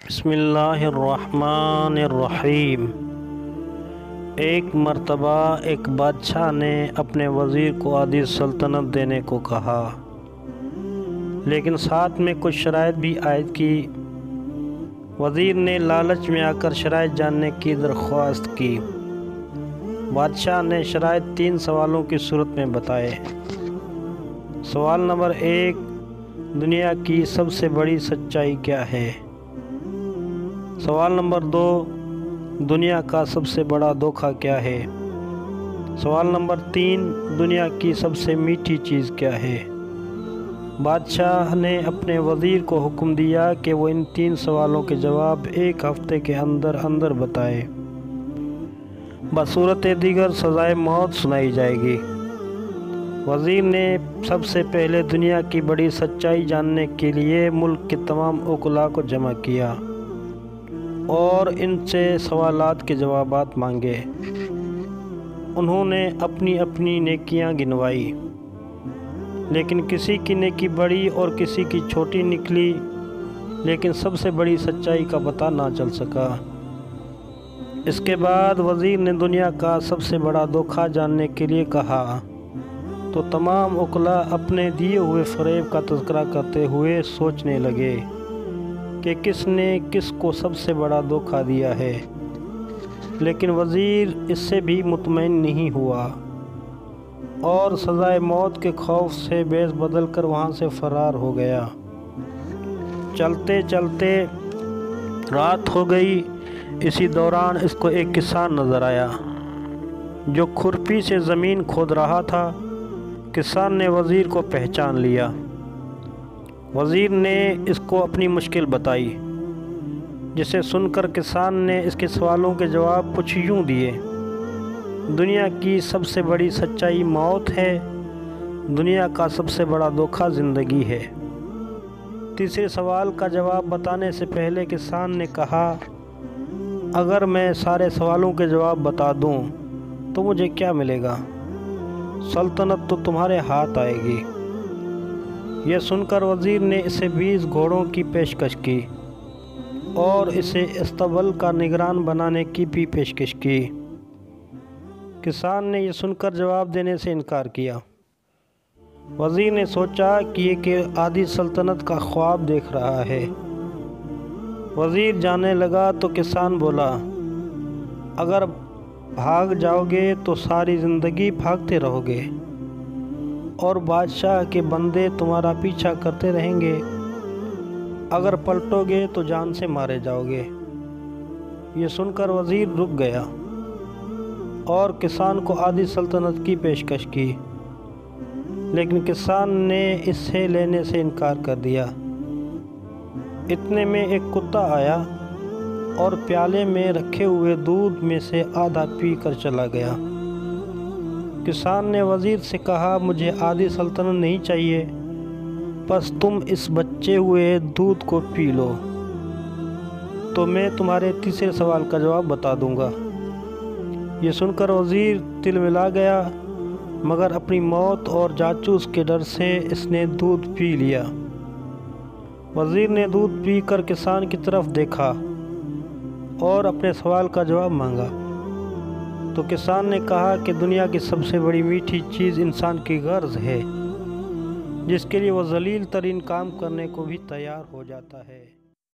بسم اللہ الرحمن الرحیم۔ ایک مرتبہ ایک بادشاہ نے اپنے وزیر کو آدھی سلطنت دینے کو کہا، لیکن ساتھ میں کچھ شرائط بھی عائد کی۔ وزیر نے لالچ میں آ کر شرائط جاننے کی درخواست کی۔ بادشاہ نے شرائط 3 سوالوں کی صورت میں بتائے۔ سوال نمبر 1، دنیا کی سب سے بڑی سچائی کیا ہے؟ سوال نمبر 2، دنیا کا سب سے بڑا دھوکہ کیا ہے؟ سوال نمبر 3، دنیا کی سب سے میٹھی چیز کیا ہے؟ بادشاہ نے اپنے وزیر کو حکم دیا کہ وہ ان 3 سوالوں کے جواب 1 ہفتے کے اندر اندر بتائے، بصورت دیگر سزائے موت سنائی جائے گی۔ وزیر نے سب سے پہلے دنیا کی بڑی سچائی جاننے کے لیے ملک کے تمام عقلاء کو جمع کیا اور ان سے سوالات کے جوابات مانگے۔ انہوں نے اپنی اپنی نیکیاں گنوائی، لیکن کسی کی نیکی بڑی اور کسی کی چھوٹی نکلی، لیکن سب سے بڑی سچائی کا پتہ نہ چل سکا۔ اس کے بعد وزیر نے دنیا کا سب سے بڑا دھوکہ جاننے کے لیے کہا، تو تمام عقلاء اپنے دیے ہوئے فریب کا تذکرہ کرتے ہوئے سوچنے لگے کہ کس نے کس کو سب سے بڑا دھوکہ دیا ہے، لیکن وزیر اس سے بھی مطمئن نہیں ہوا اور سزائے موت کے خوف سے بیس بدل کر وہاں سے فرار ہو گیا۔ چلتے چلتے رات ہو گئی۔ اسی دوران اس کو ایک کسان نظر آیا جو کھرپی سے زمین کھود رہا تھا۔ کسان نے وزیر کو پہچان لیا۔ وزیر نے اس کو اپنی مشکل بتائی، جسے سن کر کسان نے اس کے سوالوں کے جواب کچھ یوں دیے: دنیا کی سب سے بڑی سچائی موت ہے، دنیا کا سب سے بڑا دھوکہ زندگی ہے۔ تیسرے سوال کا جواب بتانے سے پہلے کسان نے کہا، اگر میں سارے سوالوں کے جواب بتا دوں تو مجھے کیا ملے گا؟ سلطنت تو تمہارے ہاتھ آئے گی۔ یہ سن کر وزیر نے اسے 20 گھوڑوں کی پیشکش کی اور اسے استبل کا نگران بنانے کی بھی پیشکش کی۔ کسان نے یہ سن کر جواب دینے سے انکار کیا۔ وزیر نے سوچا کہ یہ کہ آدھی سلطنت کا خواب دیکھ رہا ہے۔ وزیر جانے لگا تو کسان بولا، اگر بھاگ جاؤ گے تو ساری زندگی بھاگتے رہو گے اور بادشاہ کے بندے تمہارا پیچھا کرتے رہیں گے، اگر پلٹو گے تو جان سے مارے جاؤ گے۔ یہ سن کر وزیر رک گیا اور کسان کو آدھی سلطنت کی پیشکش کی، لیکن کسان نے اس سے لینے سے انکار کر دیا۔ اتنے میں ایک کتا آیا اور پیالے میں رکھے ہوئے دودھ میں سے آدھا پی کر چلا گیا۔ کسان نے وزیر سے کہا، مجھے آدھی سلطنت نہیں چاہیے، بس تم اس بچے ہوئے دودھ کو پی لو تو میں تمہارے تیسرے سوال کا جواب بتا دوں گا۔ یہ سن کر وزیر تل ملا گیا، مگر اپنی موت اور جاسوس کے ڈر سے اس نے دودھ پی لیا۔ وزیر نے دودھ پی کر کسان کی طرف دیکھا اور اپنے سوال کا جواب مانگا، تو کسان نے کہا کہ دنیا کی سب سے بڑی میٹھی چیز انسان کی غرض ہے، جس کے لیے وہ ذلیل ترین کام کرنے کو بھی تیار ہو جاتا ہے۔